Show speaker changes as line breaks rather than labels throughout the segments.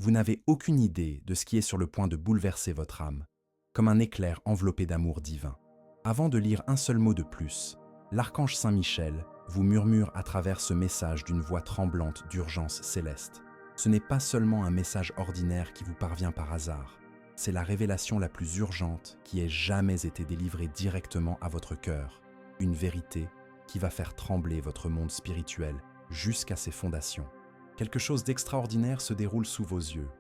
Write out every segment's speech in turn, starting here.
Vous n'avez aucune idée de ce qui est sur le point de bouleverser votre âme, comme un éclair enveloppé d'amour divin. Avant de lire un seul mot de plus, l'archange Saint Michel vous murmure à travers ce message d'une voix tremblante d'urgence céleste. Ce n'est pas seulement un message ordinaire qui vous parvient par hasard, c'est la révélation la plus urgente qui ait jamais été délivrée directement à votre cœur, une vérité qui va faire trembler votre monde spirituel jusqu'à ses fondations. Quelque chose d'extraordinaire se déroule sous vos yeux,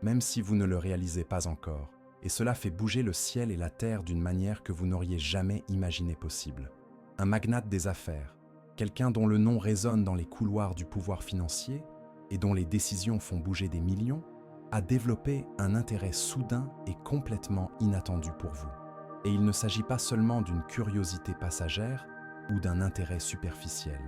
même si vous ne le réalisez pas encore, et cela fait bouger le ciel et la terre d'une manière que vous n'auriez jamais imaginé possible. Un magnate des affaires, quelqu'un dont le nom résonne dans les couloirs du pouvoir financier et dont les décisions font bouger des millions, a développé un intérêt soudain et complètement inattendu pour vous. Et il ne s'agit pas seulement d'une curiosité passagère ou d'un intérêt superficiel.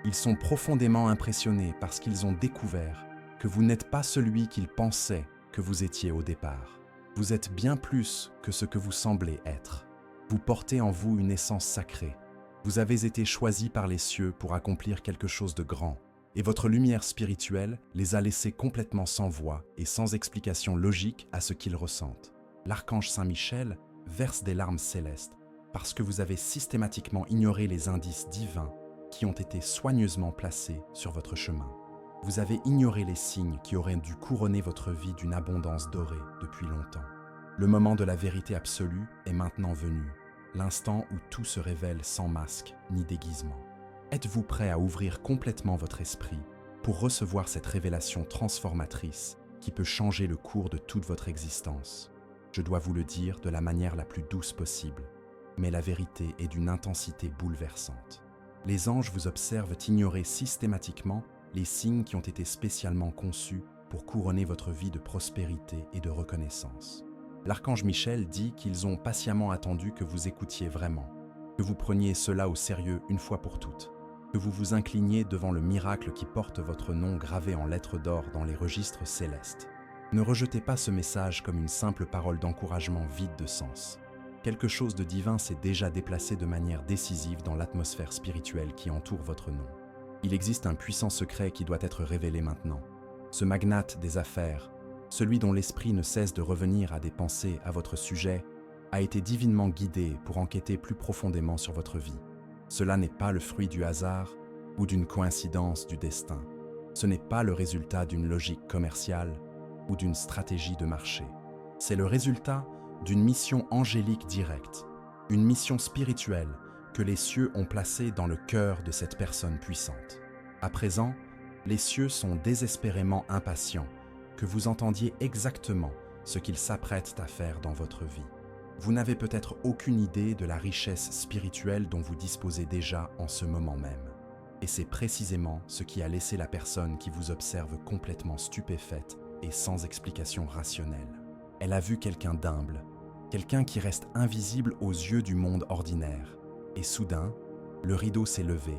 Ils sont profondément impressionnés parce qu'ils ont découvert que vous n'êtes pas celui qu'ils pensaient que vous étiez au départ. Vous êtes bien plus que ce que vous semblez être. Vous portez en vous une essence sacrée. Vous avez été choisi par les cieux pour accomplir quelque chose de grand, et votre lumière spirituelle les a laissés complètement sans voix et sans explication logique à ce qu'ils ressentent. L'archange Saint Michel verse des larmes célestes parce que vous avez systématiquement ignoré les indices divins qui ont été soigneusement placés sur votre chemin. Vous avez ignoré les signes qui auraient dû couronner votre vie d'une abondance dorée depuis longtemps. Le moment de la vérité absolue est maintenant venu, l'instant où tout se révèle sans masque ni déguisement. Êtes-vous prêt à ouvrir complètement votre esprit pour recevoir cette révélation transformatrice qui peut changer le cours de toute votre existence? Je dois vous le dire de la manière la plus douce possible, mais la vérité est d'une intensité bouleversante. Les anges vous observent ignorer systématiquement les signes qui ont été spécialement conçus pour couronner votre vie de prospérité et de reconnaissance. L'archange Michel dit qu'ils ont patiemment attendu que vous écoutiez vraiment, que vous preniez cela au sérieux une fois pour toutes, que vous vous incliniez devant le miracle qui porte votre nom gravé en lettres d'or dans les registres célestes. Ne rejetez pas ce message comme une simple parole d'encouragement vide de sens. Quelque chose de divin s'est déjà déplacé de manière décisive dans l'atmosphère spirituelle qui entoure votre nom. Il existe un puissant secret qui doit être révélé maintenant. Ce magnate des affaires, celui dont l'esprit ne cesse de revenir à des pensées à votre sujet, a été divinement guidé pour enquêter plus profondément sur votre vie. Cela n'est pas le fruit du hasard ou d'une coïncidence du destin. Ce n'est pas le résultat d'une logique commerciale ou d'une stratégie de marché. C'est le résultat d'une mission angélique directe, une mission spirituelle que les cieux ont placée dans le cœur de cette personne puissante. À présent, les cieux sont désespérément impatients que vous entendiez exactement ce qu'ils s'apprêtent à faire dans votre vie. Vous n'avez peut-être aucune idée de la richesse spirituelle dont vous disposez déjà en ce moment même. Et c'est précisément ce qui a laissé la personne qui vous observe complètement stupéfaite et sans explication rationnelle. Elle a vu quelqu'un d'humble, quelqu'un qui reste invisible aux yeux du monde ordinaire. Et soudain, le rideau s'est levé,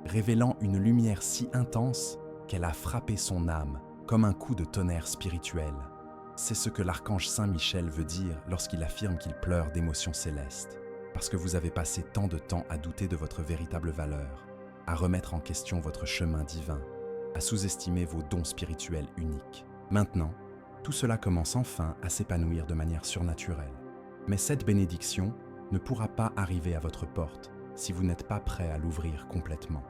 révélant une lumière si intense qu'elle a frappé son âme comme un coup de tonnerre spirituel. C'est ce que l'archange Saint Michel veut dire lorsqu'il affirme qu'il pleure d'émotions célestes, parce que vous avez passé tant de temps à douter de votre véritable valeur, à remettre en question votre chemin divin, à sous-estimer vos dons spirituels uniques. Maintenant, tout cela commence enfin à s'épanouir de manière surnaturelle. Mais cette bénédiction ne pourra pas arriver à votre porte si vous n'êtes pas prêt à l'ouvrir complètement.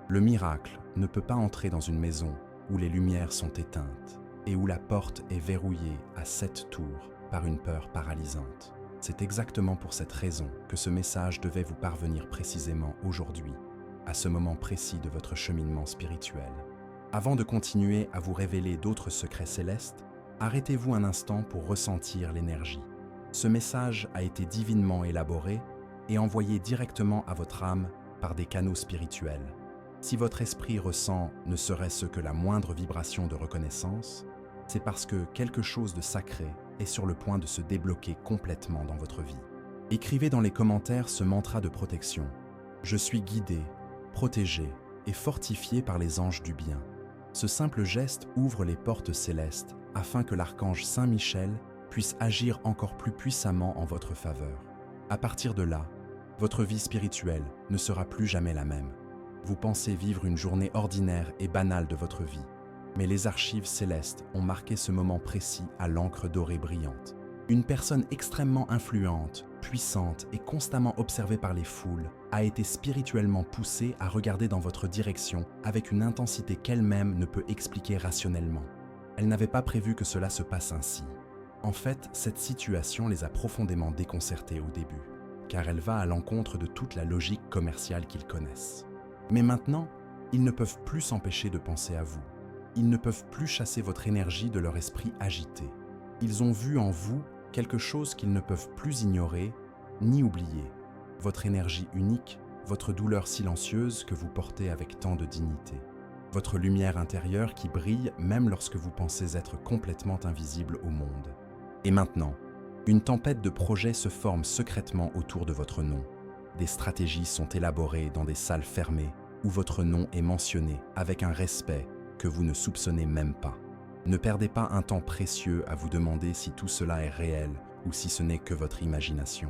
Le miracle ne peut pas entrer dans une maison où les lumières sont éteintes et où la porte est verrouillée à 7 tours par une peur paralysante. C'est exactement pour cette raison que ce message devait vous parvenir précisément aujourd'hui, à ce moment précis de votre cheminement spirituel. Avant de continuer à vous révéler d'autres secrets célestes, arrêtez-vous un instant pour ressentir l'énergie. Ce message a été divinement élaboré et envoyé directement à votre âme par des canaux spirituels. Si votre esprit ressent ne serait-ce que la moindre vibration de reconnaissance, c'est parce que quelque chose de sacré est sur le point de se débloquer complètement dans votre vie. Écrivez dans les commentaires ce mantra de protection. Je suis guidé, protégé et fortifié par les anges du bien. Ce simple geste ouvre les portes célestes afin que l'archange Saint Michel puisse agir encore plus puissamment en votre faveur. À partir de là, votre vie spirituelle ne sera plus jamais la même. Vous pensez vivre une journée ordinaire et banale de votre vie, Mais les archives célestes ont marqué ce moment précis à l'encre dorée brillante. Une personne extrêmement influente, puissante et constamment observée par les foules a été spirituellement poussée à regarder dans votre direction avec une intensité qu'elle-même ne peut expliquer rationnellement. Elle n'avait pas prévu que cela se passe ainsi. En fait, cette situation les a profondément déconcertés au début, car elle va à l'encontre de toute la logique commerciale qu'ils connaissent. Mais maintenant, ils ne peuvent plus s'empêcher de penser à vous. Ils ne peuvent plus chasser votre énergie de leur esprit agité. Ils ont vu en vous quelque chose qu'ils ne peuvent plus ignorer ni oublier. Votre énergie unique, votre douleur silencieuse que vous portez avec tant de dignité. Votre lumière intérieure qui brille même lorsque vous pensez être complètement invisible au monde. Et maintenant, une tempête de projets se forme secrètement autour de votre nom. Des stratégies sont élaborées dans des salles fermées où votre nom est mentionné avec un respect que vous ne soupçonnez même pas. Ne perdez pas un temps précieux à vous demander si tout cela est réel ou si ce n'est que votre imagination.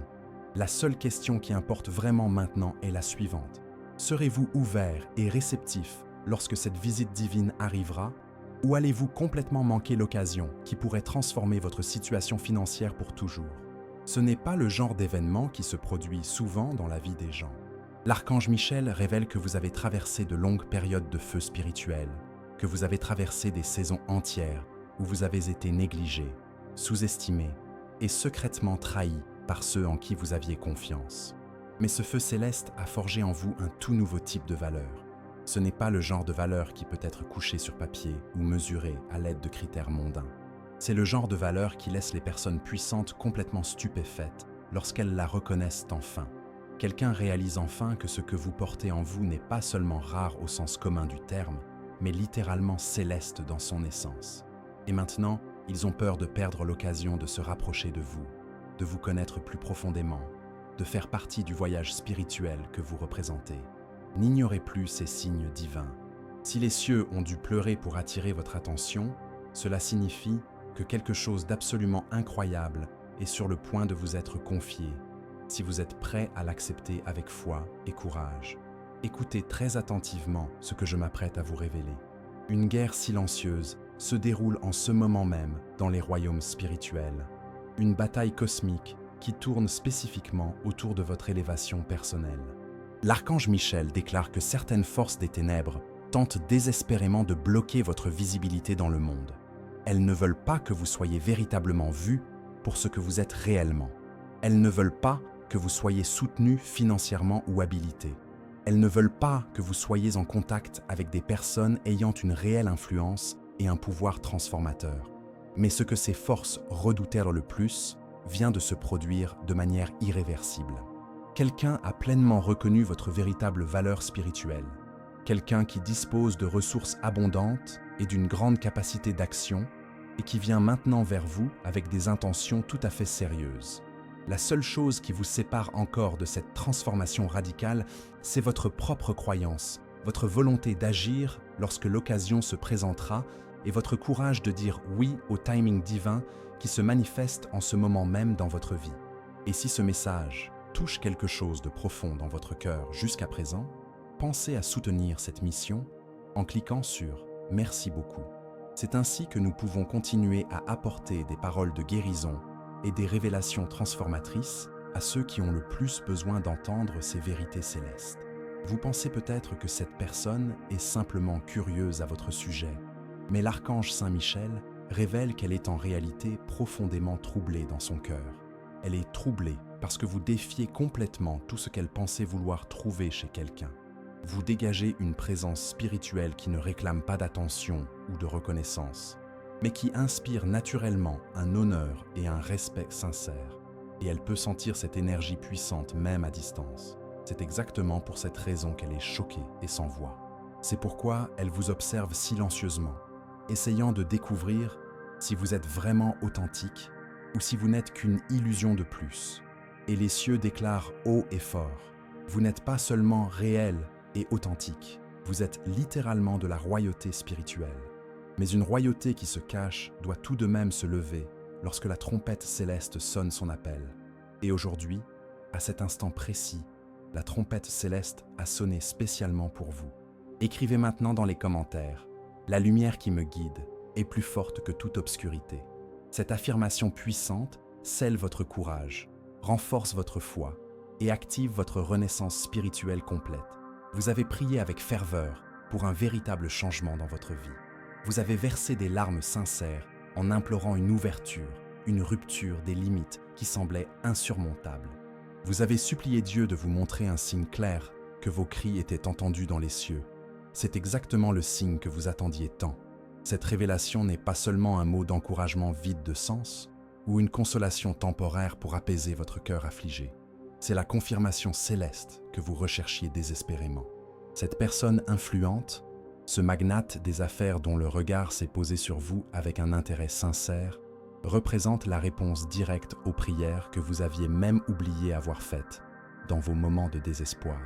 La seule question qui importe vraiment maintenant est la suivante. Serez-vous ouvert et réceptif lorsque cette visite divine arrivera, ou allez-vous complètement manquer l'occasion qui pourrait transformer votre situation financière pour toujours? Ce n'est pas le genre d'événement qui se produit souvent dans la vie des gens. L'archange Michel révèle que vous avez traversé de longues périodes de feu spirituel, que vous avez traversé des saisons entières où vous avez été négligé, sous-estimé et secrètement trahi par ceux en qui vous aviez confiance. Mais ce feu céleste a forgé en vous un tout nouveau type de valeur. Ce n'est pas le genre de valeur qui peut être couché sur papier ou mesuré à l'aide de critères mondains. C'est le genre de valeur qui laisse les personnes puissantes complètement stupéfaites lorsqu'elles la reconnaissent enfin. Quelqu'un réalise enfin que ce que vous portez en vous n'est pas seulement rare au sens commun du terme, mais littéralement céleste dans son essence. Et maintenant, ils ont peur de perdre l'occasion de se rapprocher de vous connaître plus profondément, de faire partie du voyage spirituel que vous représentez. N'ignorez plus ces signes divins. Si les cieux ont dû pleurer pour attirer votre attention, cela signifie que quelque chose d'absolument incroyable est sur le point de vous être confié, si vous êtes prêt à l'accepter avec foi et courage. Écoutez très attentivement ce que je m'apprête à vous révéler. Une guerre silencieuse se déroule en ce moment même dans les royaumes spirituels. Une bataille cosmique qui tourne spécifiquement autour de votre élévation personnelle. L'archange Michel déclare que certaines forces des ténèbres tentent désespérément de bloquer votre visibilité dans le monde. Elles ne veulent pas que vous soyez véritablement vu pour ce que vous êtes réellement. Elles ne veulent pas que vous soyez soutenu financièrement ou habilité. Elles ne veulent pas que vous soyez en contact avec des personnes ayant une réelle influence et un pouvoir transformateur. Mais ce que ces forces redoutèrent le plus vient de se produire de manière irréversible. Quelqu'un a pleinement reconnu votre véritable valeur spirituelle. Quelqu'un qui dispose de ressources abondantes et d'une grande capacité d'action et qui vient maintenant vers vous avec des intentions tout à fait sérieuses. La seule chose qui vous sépare encore de cette transformation radicale, c'est votre propre croyance, votre volonté d'agir lorsque l'occasion se présentera et votre courage de dire oui au timing divin qui se manifeste en ce moment même dans votre vie. Et si ce message touche quelque chose de profond dans votre cœur jusqu'à présent, pensez à soutenir cette mission en cliquant sur « Merci beaucoup ». C'est ainsi que nous pouvons continuer à apporter des paroles de guérison et des révélations transformatrices à ceux qui ont le plus besoin d'entendre ces vérités célestes. Vous pensez peut-être que cette personne est simplement curieuse à votre sujet, mais l'archange Saint Michel révèle qu'elle est en réalité profondément troublée dans son cœur. Elle est troublée parce que vous défiez complètement tout ce qu'elle pensait vouloir trouver chez quelqu'un. Vous dégagez une présence spirituelle qui ne réclame pas d'attention ou de reconnaissance, mais qui inspire naturellement un honneur et un respect sincères. Et elle peut sentir cette énergie puissante même à distance. C'est exactement pour cette raison qu'elle est choquée et sans voix. C'est pourquoi elle vous observe silencieusement, essayant de découvrir si vous êtes vraiment authentique ou si vous n'êtes qu'une illusion de plus. Et les cieux déclarent haut et fort, vous n'êtes pas seulement réel et authentique, vous êtes littéralement de la royauté spirituelle. Mais une royauté qui se cache doit tout de même se lever lorsque la trompette céleste sonne son appel. Et aujourd'hui, à cet instant précis, la trompette céleste a sonné spécialement pour vous. Écrivez maintenant dans les commentaires La lumière qui me guide est plus forte que toute obscurité. Cette affirmation puissante scelle votre courage, renforce votre foi et active votre renaissance spirituelle complète. Vous avez prié avec ferveur pour un véritable changement dans votre vie. Vous avez versé des larmes sincères en implorant une ouverture, une rupture des limites qui semblaient insurmontables. Vous avez supplié Dieu de vous montrer un signe clair que vos cris étaient entendus dans les cieux. C'est exactement le signe que vous attendiez tant. Cette révélation n'est pas seulement un mot d'encouragement vide de sens ou une consolation temporaire pour apaiser votre cœur affligé. C'est la confirmation céleste que vous recherchiez désespérément. Cette personne influente, ce magnate des affaires dont le regard s'est posé sur vous avec un intérêt sincère, représente la réponse directe aux prières que vous aviez même oublié avoir faites dans vos moments de désespoir.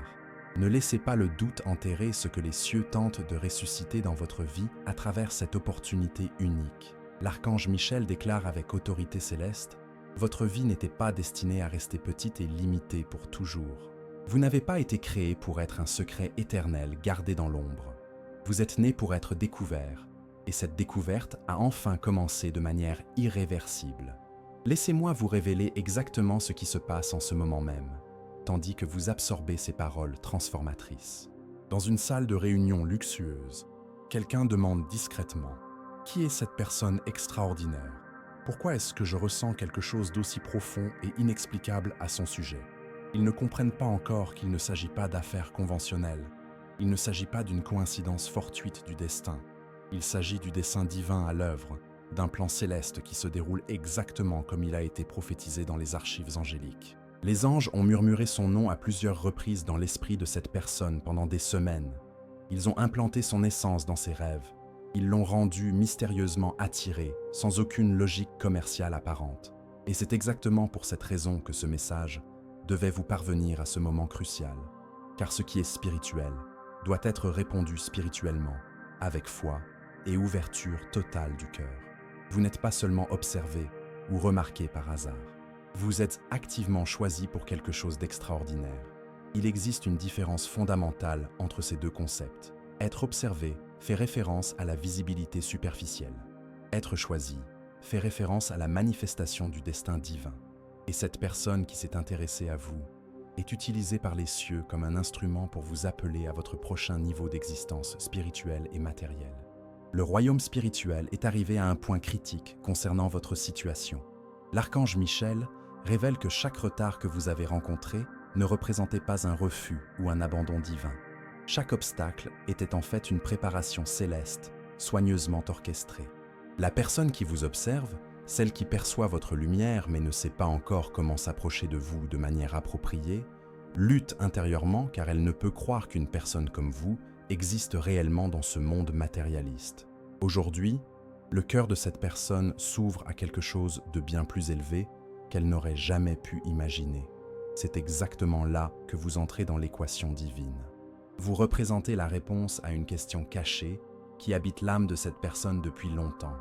Ne laissez pas le doute enterrer ce que les cieux tentent de ressusciter dans votre vie à travers cette opportunité unique. L'archange Michel déclare avec autorité céleste: votre vie n'était pas destinée à rester petite et limitée pour toujours. Vous n'avez pas été créé pour être un secret éternel gardé dans l'ombre. Vous êtes né pour être découvert, et cette découverte a enfin commencé de manière irréversible. Laissez-moi vous révéler exactement ce qui se passe en ce moment même, tandis que vous absorbez ces paroles transformatrices. Dans une salle de réunion luxueuse, quelqu'un demande discrètement: qui est cette personne extraordinaire? Pourquoi est-ce que je ressens quelque chose d'aussi profond et inexplicable à son sujet? Ils ne comprennent pas encore qu'il ne s'agit pas d'affaires conventionnelles. Il ne s'agit pas d'une coïncidence fortuite du destin. Il s'agit du dessein divin à l'œuvre, d'un plan céleste qui se déroule exactement comme il a été prophétisé dans les archives angéliques. Les anges ont murmuré son nom à plusieurs reprises dans l'esprit de cette personne pendant des semaines. Ils ont implanté son essence dans ses rêves. Ils l'ont rendu mystérieusement attiré, sans aucune logique commerciale apparente. Et c'est exactement pour cette raison que ce message devait vous parvenir à ce moment crucial. Car ce qui est spirituel doit être répondu spirituellement, avec foi et ouverture totale du cœur. Vous n'êtes pas seulement observé ou remarqué par hasard. Vous êtes activement choisi pour quelque chose d'extraordinaire. Il existe une différence fondamentale entre ces deux concepts. Être observé fait référence à la visibilité superficielle. Être choisi fait référence à la manifestation du destin divin. Et cette personne qui s'est intéressée à vous est utilisée par les cieux comme un instrument pour vous appeler à votre prochain niveau d'existence spirituelle et matérielle. Le royaume spirituel est arrivé à un point critique concernant votre situation. L'archange Michel révèle que chaque retard que vous avez rencontré ne représentait pas un refus ou un abandon divin. Chaque obstacle était en fait une préparation céleste, soigneusement orchestrée. La personne qui vous observe, celle qui perçoit votre lumière mais ne sait pas encore comment s'approcher de vous de manière appropriée, lutte intérieurement car elle ne peut croire qu'une personne comme vous existe réellement dans ce monde matérialiste. Aujourd'hui, le cœur de cette personne s'ouvre à quelque chose de bien plus élevé qu'elle n'aurait jamais pu imaginer. C'est exactement là que vous entrez dans l'équation divine. Vous représentez la réponse à une question cachée qui habite l'âme de cette personne depuis longtemps.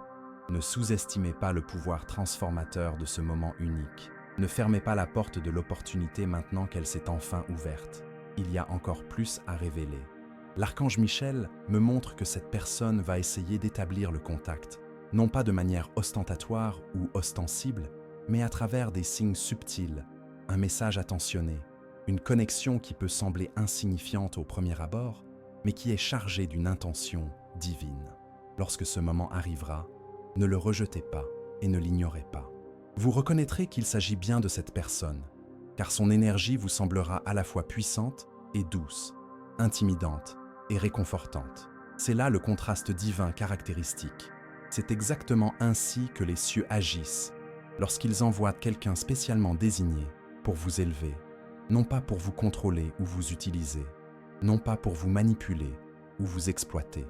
Ne sous-estimez pas le pouvoir transformateur de ce moment unique. Ne fermez pas la porte de l'opportunité maintenant qu'elle s'est enfin ouverte. Il y a encore plus à révéler. L'archange Michel me montre que cette personne va essayer d'établir le contact, non pas de manière ostentatoire ou ostensible, mais à travers des signes subtils, un message attentionné, une connexion qui peut sembler insignifiante au premier abord, mais qui est chargée d'une intention divine. Lorsque ce moment arrivera, ne le rejetez pas et ne l'ignorez pas. Vous reconnaîtrez qu'il s'agit bien de cette personne, car son énergie vous semblera à la fois puissante et douce, intimidante et réconfortante. C'est là le contraste divin caractéristique. C'est exactement ainsi que les cieux agissent lorsqu'ils envoient quelqu'un spécialement désigné pour vous élever, non pas pour vous contrôler ou vous utiliser, non pas pour vous manipuler ou vous exploiter,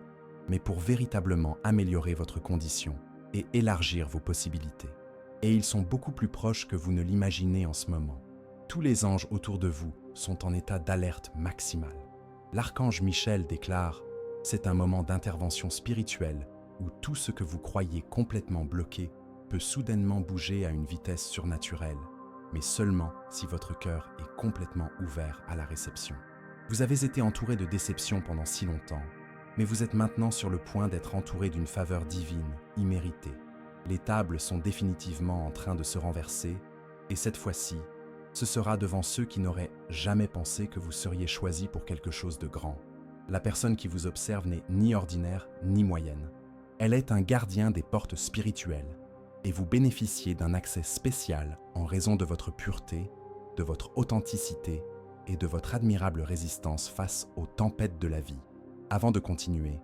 mais pour véritablement améliorer votre condition et élargir vos possibilités. Et ils sont beaucoup plus proches que vous ne l'imaginez en ce moment. Tous les anges autour de vous sont en état d'alerte maximale. L'archange Michel déclare: « C'est un moment d'intervention spirituelle où tout ce que vous croyez complètement bloqué peut soudainement bouger à une vitesse surnaturelle, mais seulement si votre cœur est complètement ouvert à la réception. Vous avez été entouré de déceptions pendant si longtemps, mais vous êtes maintenant sur le point d'être entouré d'une faveur divine, imméritée. Les tables sont définitivement en train de se renverser, et cette fois-ci, ce sera devant ceux qui n'auraient jamais pensé que vous seriez choisi pour quelque chose de grand. La personne qui vous observe n'est ni ordinaire ni moyenne. Elle est un gardien des portes spirituelles, et vous bénéficiez d'un accès spécial en raison de votre pureté, de votre authenticité et de votre admirable résistance face aux tempêtes de la vie. Avant de continuer,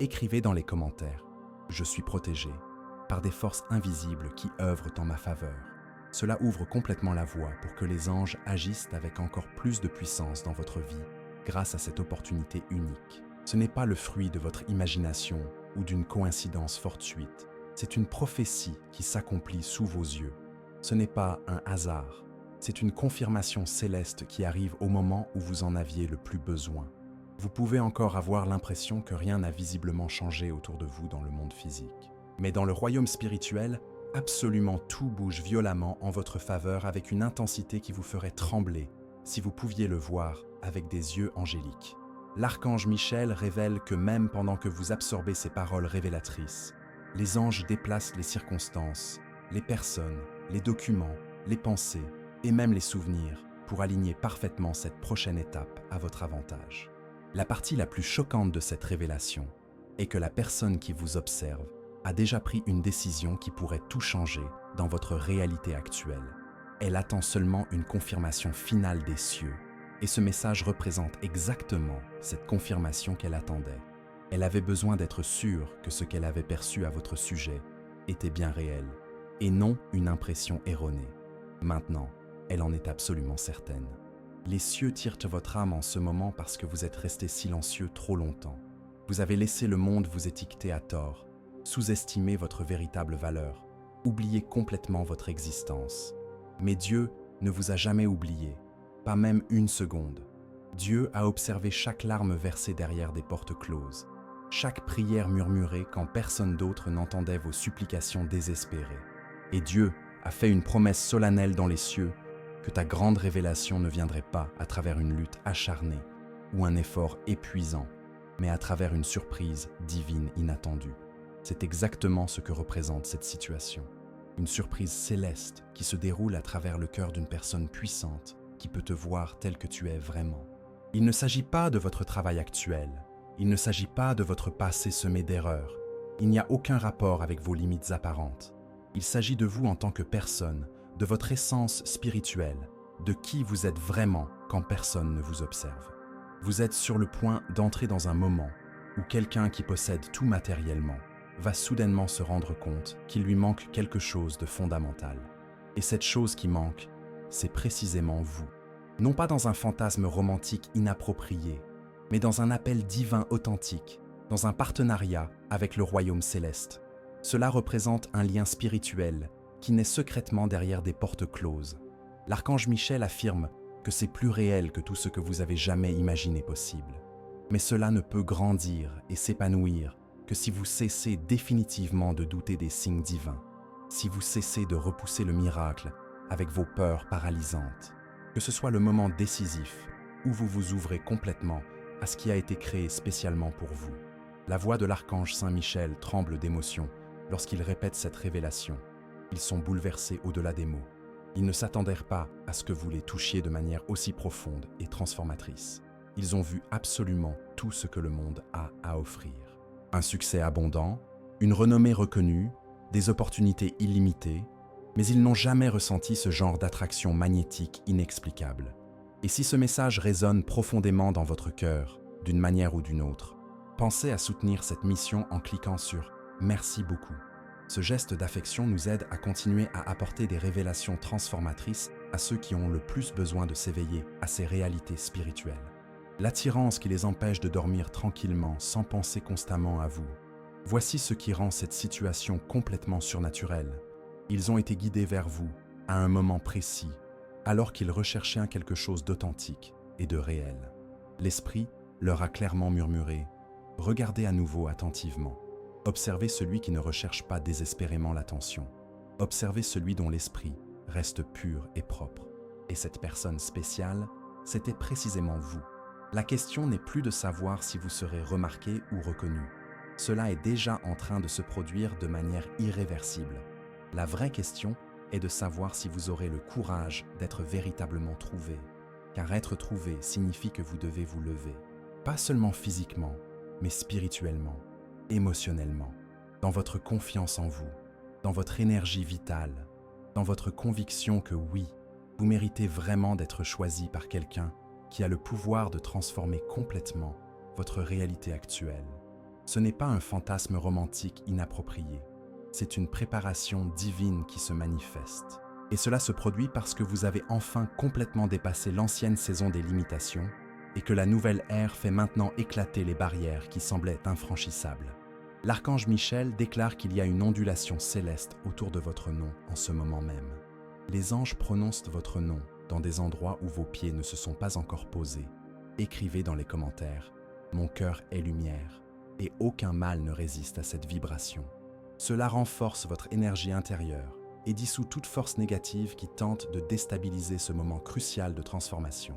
écrivez dans les commentaires « Je suis protégé » par des forces invisibles qui œuvrent en ma faveur. Cela ouvre complètement la voie pour que les anges agissent avec encore plus de puissance dans votre vie grâce à cette opportunité unique. Ce n'est pas le fruit de votre imagination ou d'une coïncidence fortuite. C'est une prophétie qui s'accomplit sous vos yeux. Ce n'est pas un hasard. C'est une confirmation céleste qui arrive au moment où vous en aviez le plus besoin. Vous pouvez encore avoir l'impression que rien n'a visiblement changé autour de vous dans le monde physique. Mais dans le royaume spirituel, absolument tout bouge violemment en votre faveur avec une intensité qui vous ferait trembler si vous pouviez le voir avec des yeux angéliques. L'archange Michel révèle que même pendant que vous absorbez ces paroles révélatrices, les anges déplacent les circonstances, les personnes, les documents, les pensées et même les souvenirs pour aligner parfaitement cette prochaine étape à votre avantage. La partie la plus choquante de cette révélation est que la personne qui vous observe a déjà pris une décision qui pourrait tout changer dans votre réalité actuelle. Elle attend seulement une confirmation finale des cieux, et ce message représente exactement cette confirmation qu'elle attendait. Elle avait besoin d'être sûre que ce qu'elle avait perçu à votre sujet était bien réel, et non une impression erronée. Maintenant, elle en est absolument certaine. Les cieux tirent votre âme en ce moment parce que vous êtes resté silencieux trop longtemps. Vous avez laissé le monde vous étiqueter à tort, sous-estimer votre véritable valeur, oublier complètement votre existence. Mais Dieu ne vous a jamais oublié, pas même une seconde. Dieu a observé chaque larme versée derrière des portes closes, chaque prière murmurée quand personne d'autre n'entendait vos supplications désespérées. Et Dieu a fait une promesse solennelle dans les cieux que ta grande révélation ne viendrait pas à travers une lutte acharnée ou un effort épuisant, mais à travers une surprise divine inattendue. C'est exactement ce que représente cette situation. Une surprise céleste qui se déroule à travers le cœur d'une personne puissante qui peut te voir tel que tu es vraiment. Il ne s'agit pas de votre travail actuel, il ne s'agit pas de votre passé semé d'erreurs, il n'y a aucun rapport avec vos limites apparentes. Il s'agit de vous en tant que personne, de votre essence spirituelle, de qui vous êtes vraiment quand personne ne vous observe. Vous êtes sur le point d'entrer dans un moment où quelqu'un qui possède tout matériellement va soudainement se rendre compte qu'il lui manque quelque chose de fondamental. Et cette chose qui manque, c'est précisément vous. Non pas dans un fantasme romantique inapproprié, mais dans un appel divin authentique, dans un partenariat avec le royaume céleste. Cela représente un lien spirituel qui naît secrètement derrière des portes closes. L'archange Michel affirme que c'est plus réel que tout ce que vous avez jamais imaginé possible. Mais cela ne peut grandir et s'épanouir que si vous cessez définitivement de douter des signes divins, si vous cessez de repousser le miracle avec vos peurs paralysantes, que ce soit le moment décisif où vous vous ouvrez complètement à ce qui a été créé spécialement pour vous. La voix de l'archange Saint Michel tremble d'émotion lorsqu'il répète cette révélation. Ils sont bouleversés au-delà des mots. Ils ne s'attendaient pas à ce que vous les touchiez de manière aussi profonde et transformatrice. Ils ont vu absolument tout ce que le monde a à offrir. Un succès abondant, une renommée reconnue, des opportunités illimitées, mais ils n'ont jamais ressenti ce genre d'attraction magnétique inexplicable. Et si ce message résonne profondément dans votre cœur, d'une manière ou d'une autre, pensez à soutenir cette mission en cliquant sur « Merci beaucoup ». Ce geste d'affection nous aide à continuer à apporter des révélations transformatrices à ceux qui ont le plus besoin de s'éveiller à ces réalités spirituelles. L'attirance qui les empêche de dormir tranquillement sans penser constamment à vous. Voici ce qui rend cette situation complètement surnaturelle. Ils ont été guidés vers vous à un moment précis, alors qu'ils recherchaient quelque chose d'authentique et de réel. L'esprit leur a clairement murmuré « Regardez à nouveau attentivement. Observez celui qui ne recherche pas désespérément l'attention. Observez celui dont l'esprit reste pur et propre. » Et cette personne spéciale, c'était précisément vous. La question n'est plus de savoir si vous serez remarqué ou reconnu. Cela est déjà en train de se produire de manière irréversible. La vraie question est de savoir si vous aurez le courage d'être véritablement trouvé. Car être trouvé signifie que vous devez vous lever. Pas seulement physiquement, mais spirituellement, émotionnellement, dans votre confiance en vous, dans votre énergie vitale, dans votre conviction que oui, vous méritez vraiment d'être choisi par quelqu'un qui a le pouvoir de transformer complètement votre réalité actuelle. Ce n'est pas un fantasme romantique inapproprié, c'est une préparation divine qui se manifeste. Et cela se produit parce que vous avez enfin complètement dépassé l'ancienne saison des limitations et que la nouvelle ère fait maintenant éclater les barrières qui semblaient infranchissables. L'archange Michel déclare qu'il y a une ondulation céleste autour de votre nom en ce moment même. Les anges prononcent votre nom dans des endroits où vos pieds ne se sont pas encore posés. Écrivez dans les commentaires « Mon cœur est lumière » et aucun mal ne résiste à cette vibration. Cela renforce votre énergie intérieure et dissout toute force négative qui tente de déstabiliser ce moment crucial de transformation.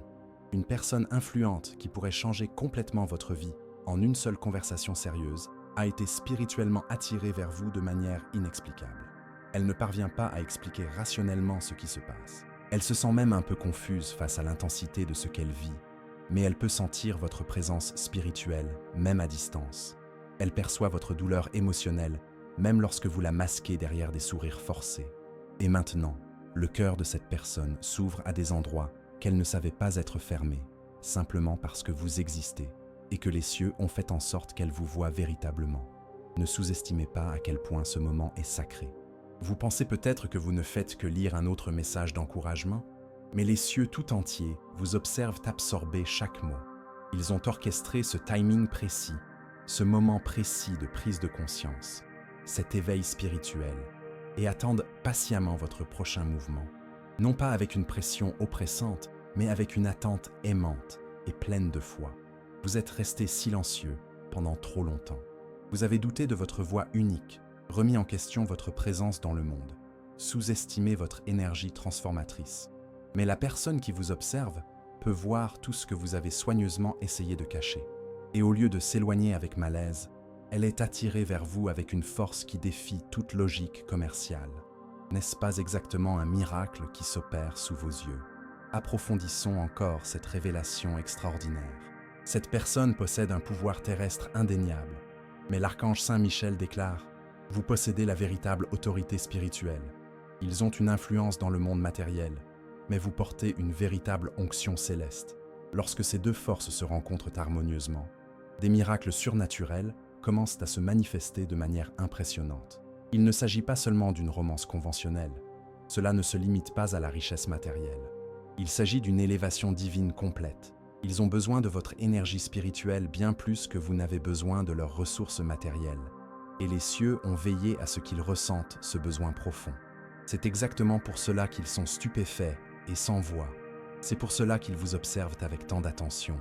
Une personne influente qui pourrait changer complètement votre vie en une seule conversation sérieuse a été spirituellement attirée vers vous de manière inexplicable. Elle ne parvient pas à expliquer rationnellement ce qui se passe. Elle se sent même un peu confuse face à l'intensité de ce qu'elle vit, mais elle peut sentir votre présence spirituelle, même à distance. Elle perçoit votre douleur émotionnelle, même lorsque vous la masquez derrière des sourires forcés. Et maintenant, le cœur de cette personne s'ouvre à des endroits qu'elle ne savait pas être fermés, simplement parce que vous existez et que les cieux ont fait en sorte qu'elle vous voie véritablement. Ne sous-estimez pas à quel point ce moment est sacré. Vous pensez peut-être que vous ne faites que lire un autre message d'encouragement, mais les cieux tout entiers vous observent absorber chaque mot. Ils ont orchestré ce timing précis, ce moment précis de prise de conscience, cet éveil spirituel, et attendent patiemment votre prochain mouvement, non pas avec une pression oppressante, mais avec une attente aimante et pleine de foi. Vous êtes resté silencieux pendant trop longtemps. Vous avez douté de votre voix unique, remis en question votre présence dans le monde, sous-estimé votre énergie transformatrice. Mais la personne qui vous observe peut voir tout ce que vous avez soigneusement essayé de cacher. Et au lieu de s'éloigner avec malaise, elle est attirée vers vous avec une force qui défie toute logique commerciale. N'est-ce pas exactement un miracle qui s'opère sous vos yeux? Approfondissons encore cette révélation extraordinaire. Cette personne possède un pouvoir terrestre indéniable, mais l'archange Saint Michel déclare « Vous possédez la véritable autorité spirituelle. Ils ont une influence dans le monde matériel, mais vous portez une véritable onction céleste. Lorsque ces deux forces se rencontrent harmonieusement, des miracles surnaturels commencent à se manifester de manière impressionnante. Il ne s'agit pas seulement d'une romance conventionnelle. Cela ne se limite pas à la richesse matérielle. Il s'agit d'une élévation divine complète. Ils ont besoin de votre énergie spirituelle bien plus que vous n'avez besoin de leurs ressources matérielles. Et les cieux ont veillé à ce qu'ils ressentent ce besoin profond. C'est exactement pour cela qu'ils sont stupéfaits et sans voix. C'est pour cela qu'ils vous observent avec tant d'attention.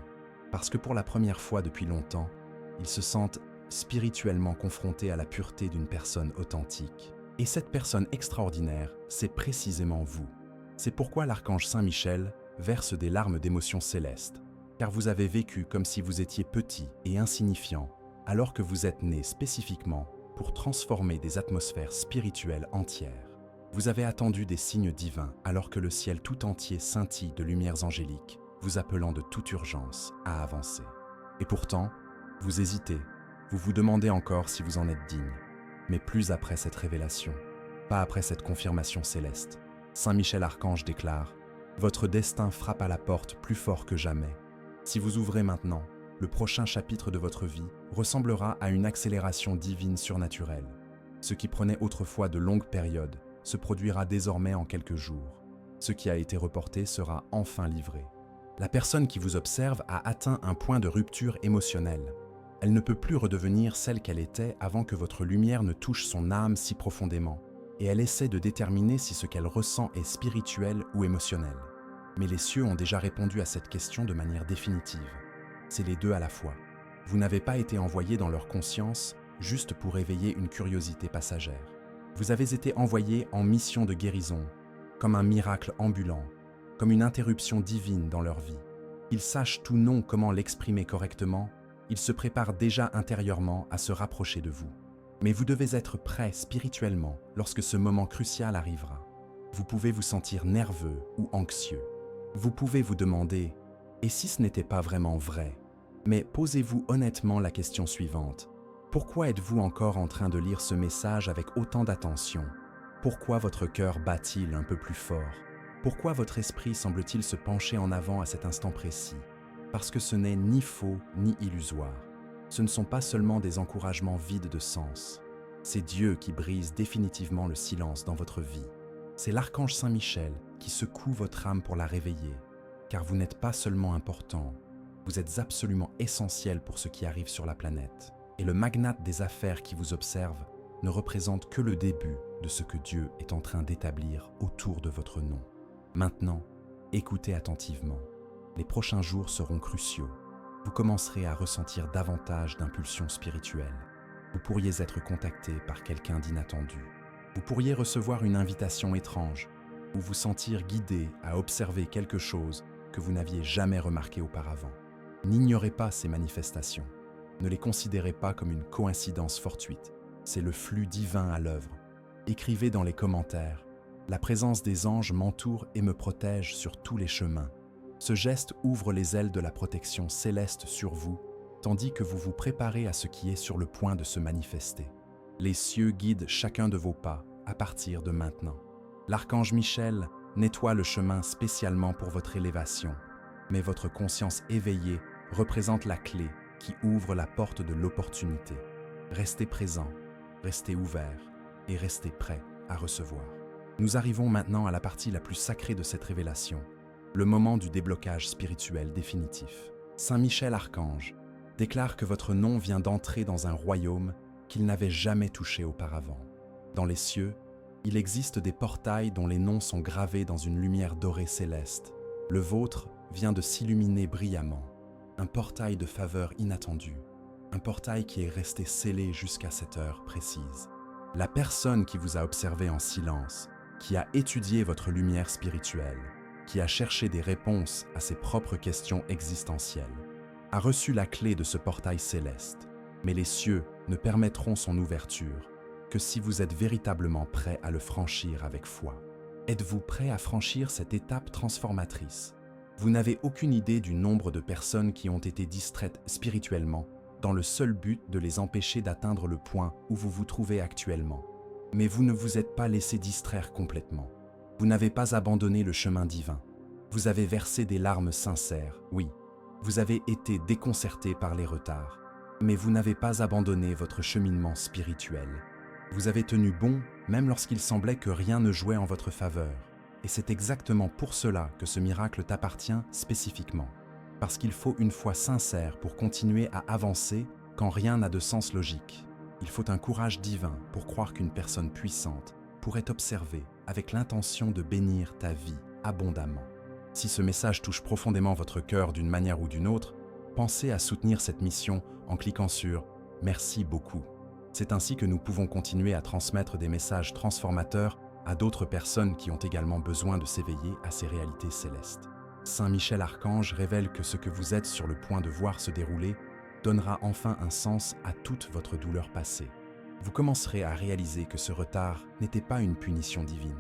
Parce que pour la première fois depuis longtemps, ils se sentent spirituellement confrontés à la pureté d'une personne authentique. Et cette personne extraordinaire, c'est précisément vous. C'est pourquoi l'archange Saint Michel verse des larmes d'émotion céleste, car vous avez vécu comme si vous étiez petit et insignifiant, alors que vous êtes né spécifiquement pour transformer des atmosphères spirituelles entières. Vous avez attendu des signes divins alors que le ciel tout entier scintille de lumières angéliques, vous appelant de toute urgence à avancer. Et pourtant, vous hésitez, vous vous demandez encore si vous en êtes digne. Mais plus après cette révélation, pas après cette confirmation céleste. Saint Michel Archange déclare « Votre destin frappe à la porte plus fort que jamais. Si vous ouvrez maintenant, le prochain chapitre de votre vie ressemblera à une accélération divine surnaturelle. Ce qui prenait autrefois de longues périodes se produira désormais en quelques jours. Ce qui a été reporté sera enfin livré. La personne qui vous observe a atteint un point de rupture émotionnelle. Elle ne peut plus redevenir celle qu'elle était avant que votre lumière ne touche son âme si profondément, et elle essaie de déterminer si ce qu'elle ressent est spirituel ou émotionnel. Mais les cieux ont déjà répondu à cette question de manière définitive. C'est les deux à la fois. Vous n'avez pas été envoyé dans leur conscience juste pour éveiller une curiosité passagère. Vous avez été envoyé en mission de guérison, comme un miracle ambulant, comme une interruption divine dans leur vie, qui qu'ils sachent ou non comment l'exprimer correctement, ils se préparent déjà intérieurement à se rapprocher de vous. Mais vous devez être prêt spirituellement lorsque ce moment crucial arrivera. Vous pouvez vous sentir nerveux ou anxieux. Vous pouvez vous demander « et si ce n'était pas vraiment vrai ?» Mais posez-vous honnêtement la question suivante. Pourquoi êtes-vous encore en train de lire ce message avec autant d'attention? Pourquoi votre cœur bat-il un peu plus fort? Pourquoi votre esprit semble-t-il se pencher en avant à cet instant précis? Parce que ce n'est ni faux ni illusoire. Ce ne sont pas seulement des encouragements vides de sens. C'est Dieu qui brise définitivement le silence dans votre vie. C'est l'archange Saint Michel qui secoue votre âme pour la réveiller. Car vous n'êtes pas seulement important, vous êtes absolument essentiel pour ce qui arrive sur la planète. Et le magnate des affaires qui vous observe ne représente que le début de ce que Dieu est en train d'établir autour de votre nom. Maintenant, écoutez attentivement. Les prochains jours seront cruciaux. Vous commencerez à ressentir davantage d'impulsions spirituelles. Vous pourriez être contacté par quelqu'un d'inattendu. Vous pourriez recevoir une invitation étrange ou vous sentir guidé à observer quelque chose que vous n'aviez jamais remarqué auparavant. N'ignorez pas ces manifestations. Ne les considérez pas comme une coïncidence fortuite. C'est le flux divin à l'œuvre. Écrivez dans les commentaires « La présence des anges m'entoure et me protège sur tous les chemins ». Ce geste ouvre les ailes de la protection céleste sur vous, tandis que vous vous préparez à ce qui est sur le point de se manifester. Les cieux guident chacun de vos pas à partir de maintenant. L'archange Michel nettoie le chemin spécialement pour votre élévation, mais votre conscience éveillée représente la clé qui ouvre la porte de l'opportunité. Restez présent, restez ouvert et restez prêt à recevoir. Nous arrivons maintenant à la partie la plus sacrée de cette révélation, le moment du déblocage spirituel définitif. Saint Michel Archange déclare que votre nom vient d'entrer dans un royaume qu'il n'avait jamais touché auparavant. Dans les cieux, il existe des portails dont les noms sont gravés dans une lumière dorée céleste. Le vôtre vient de s'illuminer brillamment. Un portail de faveur inattendue. Un portail qui est resté scellé jusqu'à cette heure précise. La personne qui vous a observé en silence, qui a étudié votre lumière spirituelle, qui a cherché des réponses à ses propres questions existentielles, a reçu la clé de ce portail céleste. Mais les cieux ne permettront son ouverture que si vous êtes véritablement prêt à le franchir avec foi. Êtes-vous prêt à franchir cette étape transformatrice? Vous n'avez aucune idée du nombre de personnes qui ont été distraites spirituellement dans le seul but de les empêcher d'atteindre le point où vous vous trouvez actuellement. Mais vous ne vous êtes pas laissé distraire complètement. Vous n'avez pas abandonné le chemin divin. Vous avez versé des larmes sincères, oui. Vous avez été déconcerté par les retards. Mais vous n'avez pas abandonné votre cheminement spirituel. Vous avez tenu bon, même lorsqu'il semblait que rien ne jouait en votre faveur. Et c'est exactement pour cela que ce miracle t'appartient spécifiquement. Parce qu'il faut une foi sincère pour continuer à avancer quand rien n'a de sens logique. Il faut un courage divin pour croire qu'une personne puissante pourrait t'observer avec l'intention de bénir ta vie abondamment. Si ce message touche profondément votre cœur d'une manière ou d'une autre, pensez à soutenir cette mission en cliquant sur « Merci beaucoup ». C'est ainsi que nous pouvons continuer à transmettre des messages transformateurs à d'autres personnes qui ont également besoin de s'éveiller à ces réalités célestes. Saint Michel Archange révèle que ce que vous êtes sur le point de voir se dérouler donnera enfin un sens à toute votre douleur passée. Vous commencerez à réaliser que ce retard n'était pas une punition divine.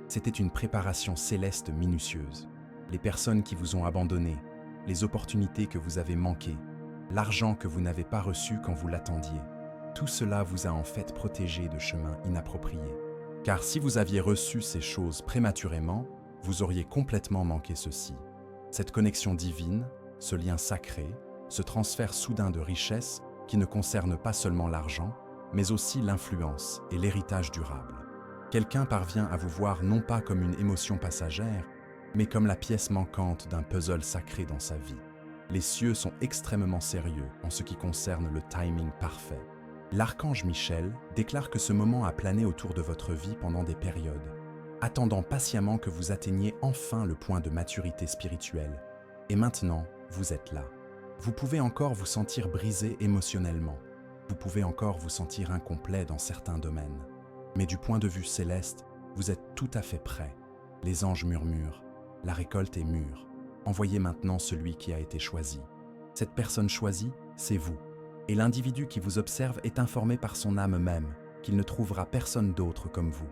C'était une préparation céleste minutieuse. Les personnes qui vous ont abandonné, les opportunités que vous avez manquées, l'argent que vous n'avez pas reçu quand vous l'attendiez, tout cela vous a en fait protégé de chemins inappropriés. Car si vous aviez reçu ces choses prématurément, vous auriez complètement manqué ceci. Cette connexion divine, ce lien sacré, ce transfert soudain de richesse qui ne concerne pas seulement l'argent, mais aussi l'influence et l'héritage durable. Quelqu'un parvient à vous voir non pas comme une émotion passagère, mais comme la pièce manquante d'un puzzle sacré dans sa vie. Les cieux sont extrêmement sérieux en ce qui concerne le timing parfait. L'archange Michel déclare que ce moment a plané autour de votre vie pendant des périodes, attendant patiemment que vous atteigniez enfin le point de maturité spirituelle. Et maintenant, vous êtes là. Vous pouvez encore vous sentir brisé émotionnellement. Vous pouvez encore vous sentir incomplet dans certains domaines. Mais du point de vue céleste, vous êtes tout à fait prêt. Les anges murmurent, la récolte est mûre. Envoyez maintenant celui qui a été choisi. Cette personne choisie, c'est vous. Et l'individu qui vous observe est informé par son âme même qu'il ne trouvera personne d'autre comme vous,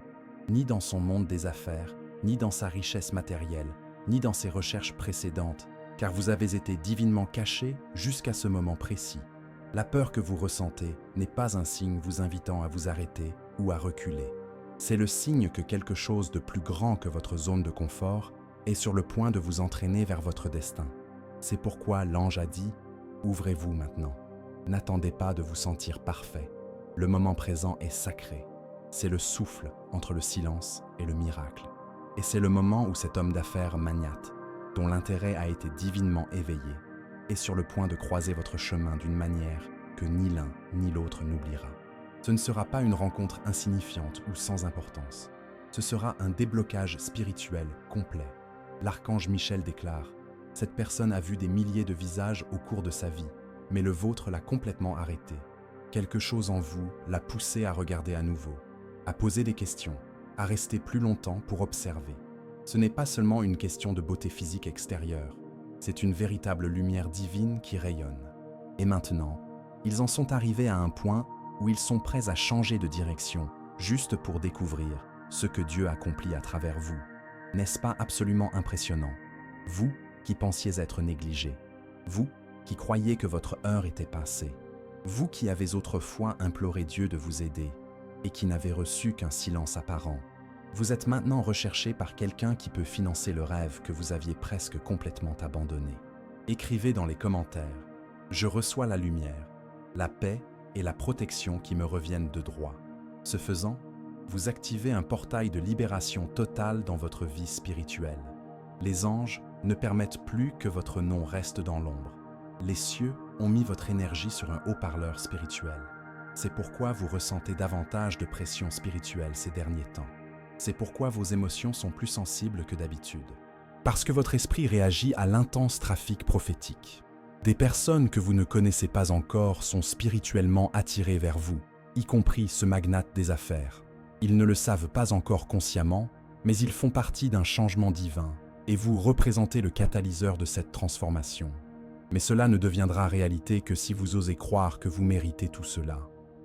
ni dans son monde des affaires, ni dans sa richesse matérielle, ni dans ses recherches précédentes, car vous avez été divinement caché jusqu'à ce moment précis. La peur que vous ressentez n'est pas un signe vous invitant à vous arrêter ou à reculer. C'est le signe que quelque chose de plus grand que votre zone de confort est sur le point de vous entraîner vers votre destin. C'est pourquoi l'ange a dit « Ouvrez-vous maintenant ». N'attendez pas de vous sentir parfait. Le moment présent est sacré. C'est le souffle entre le silence et le miracle. Et c'est le moment où cet homme d'affaires magnate, dont l'intérêt a été divinement éveillé, est sur le point de croiser votre chemin d'une manière que ni l'un ni l'autre n'oubliera. Ce ne sera pas une rencontre insignifiante ou sans importance. Ce sera un déblocage spirituel complet. L'archange Michel déclare « Cette personne a vu des milliers de visages au cours de sa vie, mais le vôtre l'a complètement arrêté. Quelque chose en vous l'a poussé à regarder à nouveau, à poser des questions, à rester plus longtemps pour observer. Ce n'est pas seulement une question de beauté physique extérieure, c'est une véritable lumière divine qui rayonne. Et maintenant, ils en sont arrivés à un point où ils sont prêts à changer de direction, juste pour découvrir ce que Dieu accomplit à travers vous. N'est-ce pas absolument impressionnant? Vous qui pensiez être négligé, vous qui croyez que votre heure était passée, vous qui avez autrefois imploré Dieu de vous aider et qui n'avez reçu qu'un silence apparent, vous êtes maintenant recherché par quelqu'un qui peut financer le rêve que vous aviez presque complètement abandonné. Écrivez dans les commentaires « Je reçois la lumière, la paix et la protection qui me reviennent de droit ». Ce faisant, vous activez un portail de libération totale dans votre vie spirituelle. Les anges ne permettent plus que votre nom reste dans l'ombre. Les cieux ont mis votre énergie sur un haut-parleur spirituel. C'est pourquoi vous ressentez davantage de pression spirituelle ces derniers temps. C'est pourquoi vos émotions sont plus sensibles que d'habitude. Parce que votre esprit réagit à l'intense trafic prophétique. Des personnes que vous ne connaissez pas encore sont spirituellement attirées vers vous, y compris ce magnate des affaires. Ils ne le savent pas encore consciemment, mais ils font partie d'un changement divin, et vous représentez le catalyseur de cette transformation. Mais cela ne deviendra réalité que si vous osez croire que vous méritez tout cela.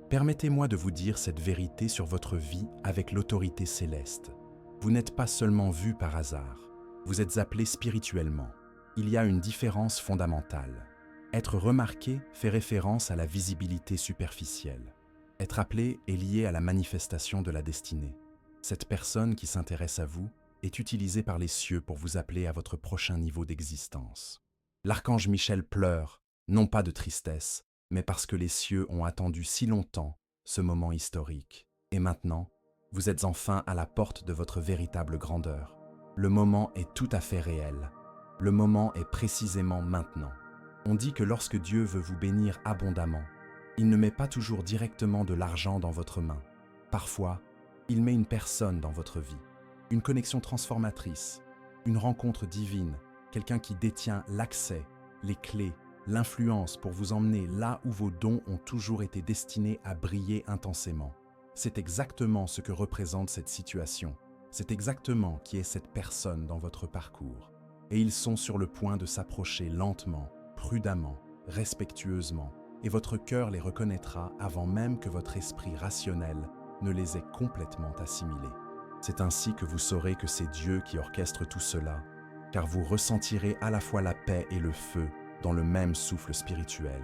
Permettez-moi de vous dire cette vérité sur votre vie avec l'autorité céleste. Vous n'êtes pas seulement vu par hasard, vous êtes appelé spirituellement. Il y a une différence fondamentale. Être remarqué fait référence à la visibilité superficielle. Être appelé est lié à la manifestation de la destinée. Cette personne qui s'intéresse à vous est utilisée par les cieux pour vous appeler à votre prochain niveau d'existence. L'archange Michel pleure, non pas de tristesse, mais parce que les cieux ont attendu si longtemps ce moment historique. Et maintenant, vous êtes enfin à la porte de votre véritable grandeur. Le moment est tout à fait réel. Le moment est précisément maintenant. On dit que lorsque Dieu veut vous bénir abondamment, il ne met pas toujours directement de l'argent dans votre main. Parfois, il met une personne dans votre vie, une connexion transformatrice, une rencontre divine, quelqu'un qui détient l'accès, les clés, l'influence pour vous emmener là où vos dons ont toujours été destinés à briller intensément. C'est exactement ce que représente cette situation. C'est exactement qui est cette personne dans votre parcours. Et ils sont sur le point de s'approcher lentement, prudemment, respectueusement, et votre cœur les reconnaîtra avant même que votre esprit rationnel ne les ait complètement assimilés. C'est ainsi que vous saurez que c'est Dieu qui orchestre tout cela, car vous ressentirez à la fois la paix et le feu dans le même souffle spirituel.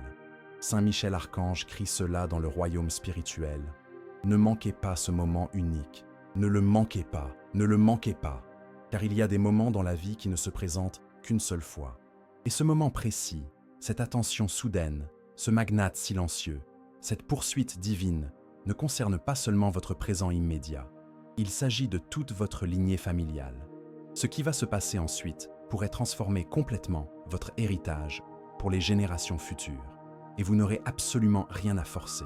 Saint Michel Archange crie cela dans le royaume spirituel. Ne manquez pas ce moment unique. Ne le manquez pas, ne le manquez pas, car il y a des moments dans la vie qui ne se présentent qu'une seule fois. Et ce moment précis, cette attention soudaine, ce magnate silencieux, cette poursuite divine, ne concerne pas seulement votre présent immédiat. Il s'agit de toute votre lignée familiale. Ce qui va se passer ensuite pourrait transformer complètement votre héritage pour les générations futures. Et vous n'aurez absolument rien à forcer.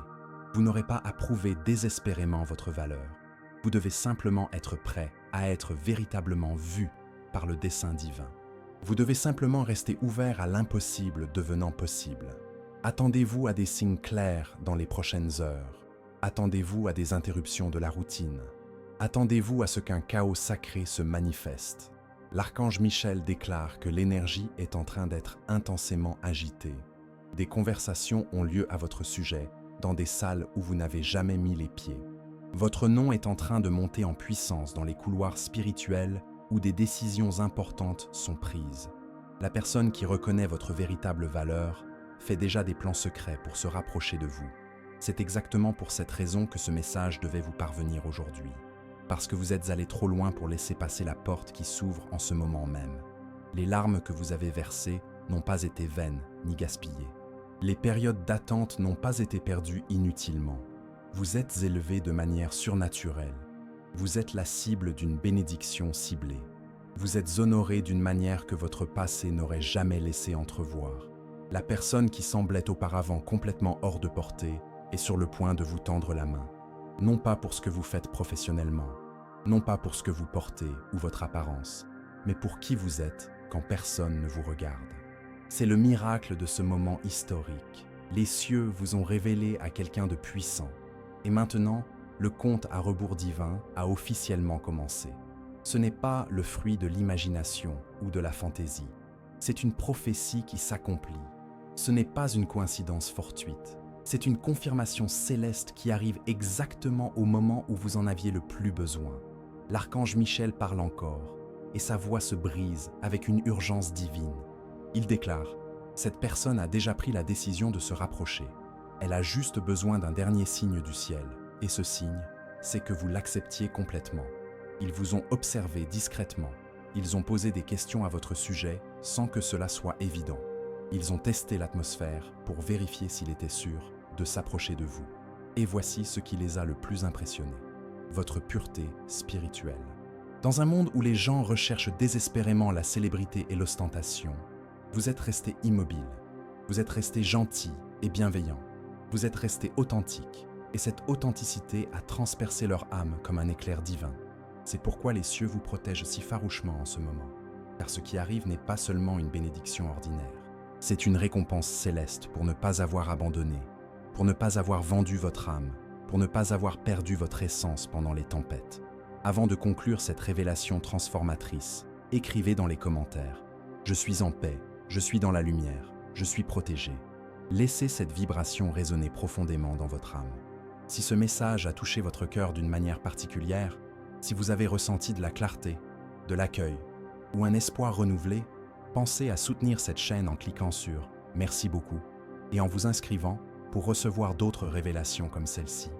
Vous n'aurez pas à prouver désespérément votre valeur. Vous devez simplement être prêt à être véritablement vu par le dessein divin. Vous devez simplement rester ouvert à l'impossible devenant possible. Attendez-vous à des signes clairs dans les prochaines heures. Attendez-vous à des interruptions de la routine. Attendez-vous à ce qu'un chaos sacré se manifeste. L'archange Michel déclare que l'énergie est en train d'être intensément agitée. Des conversations ont lieu à votre sujet, dans des salles où vous n'avez jamais mis les pieds. Votre nom est en train de monter en puissance dans les couloirs spirituels où des décisions importantes sont prises. La personne qui reconnaît votre véritable valeur fait déjà des plans secrets pour se rapprocher de vous. C'est exactement pour cette raison que ce message devait vous parvenir aujourd'hui. Parce que vous êtes allé trop loin pour laisser passer la porte qui s'ouvre en ce moment même. Les larmes que vous avez versées n'ont pas été vaines ni gaspillées. Les périodes d'attente n'ont pas été perdues inutilement. Vous êtes élevé de manière surnaturelle. Vous êtes la cible d'une bénédiction ciblée. Vous êtes honoré d'une manière que votre passé n'aurait jamais laissé entrevoir. La personne qui semblait auparavant complètement hors de portée est sur le point de vous tendre la main. Non pas pour ce que vous faites professionnellement, non pas pour ce que vous portez ou votre apparence, mais pour qui vous êtes quand personne ne vous regarde. C'est le miracle de ce moment historique. Les cieux vous ont révélé à quelqu'un de puissant. Et maintenant, le compte à rebours divin a officiellement commencé. Ce n'est pas le fruit de l'imagination ou de la fantaisie. C'est une prophétie qui s'accomplit. Ce n'est pas une coïncidence fortuite. C'est une confirmation céleste qui arrive exactement au moment où vous en aviez le plus besoin. L'archange Michel parle encore, et sa voix se brise avec une urgence divine. Il déclare « Cette personne a déjà pris la décision de se rapprocher. Elle a juste besoin d'un dernier signe du ciel, et ce signe, c'est que vous l'acceptiez complètement. Ils vous ont observé discrètement. Ils ont posé des questions à votre sujet sans que cela soit évident. Ils ont testé l'atmosphère pour vérifier s'il était sûr de s'approcher de vous. Et voici ce qui les a le plus impressionnés. Votre pureté spirituelle. Dans un monde où les gens recherchent désespérément la célébrité et l'ostentation, vous êtes resté immobile. Vous êtes resté gentil et bienveillant. Vous êtes resté authentique. Et cette authenticité a transpercé leur âme comme un éclair divin. C'est pourquoi les cieux vous protègent si farouchement en ce moment. Car ce qui arrive n'est pas seulement une bénédiction ordinaire. C'est une récompense céleste pour ne pas avoir abandonné, pour ne pas avoir vendu votre âme, pour ne pas avoir perdu votre essence pendant les tempêtes. Avant de conclure cette révélation transformatrice, écrivez dans les commentaires « Je suis en paix, je suis dans la lumière, je suis protégé ». Laissez cette vibration résonner profondément dans votre âme. Si ce message a touché votre cœur d'une manière particulière, si vous avez ressenti de la clarté, de l'accueil ou un espoir renouvelé, pensez à soutenir cette chaîne en cliquant sur « Merci beaucoup » et en vous inscrivant pour recevoir d'autres révélations comme celle-ci.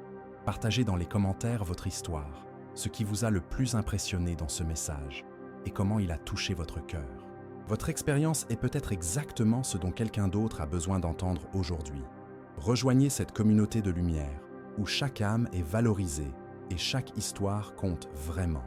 Partagez dans les commentaires votre histoire, ce qui vous a le plus impressionné dans ce message et comment il a touché votre cœur. Votre expérience est peut-être exactement ce dont quelqu'un d'autre a besoin d'entendre aujourd'hui. Rejoignez cette communauté de lumière où chaque âme est valorisée et chaque histoire compte vraiment.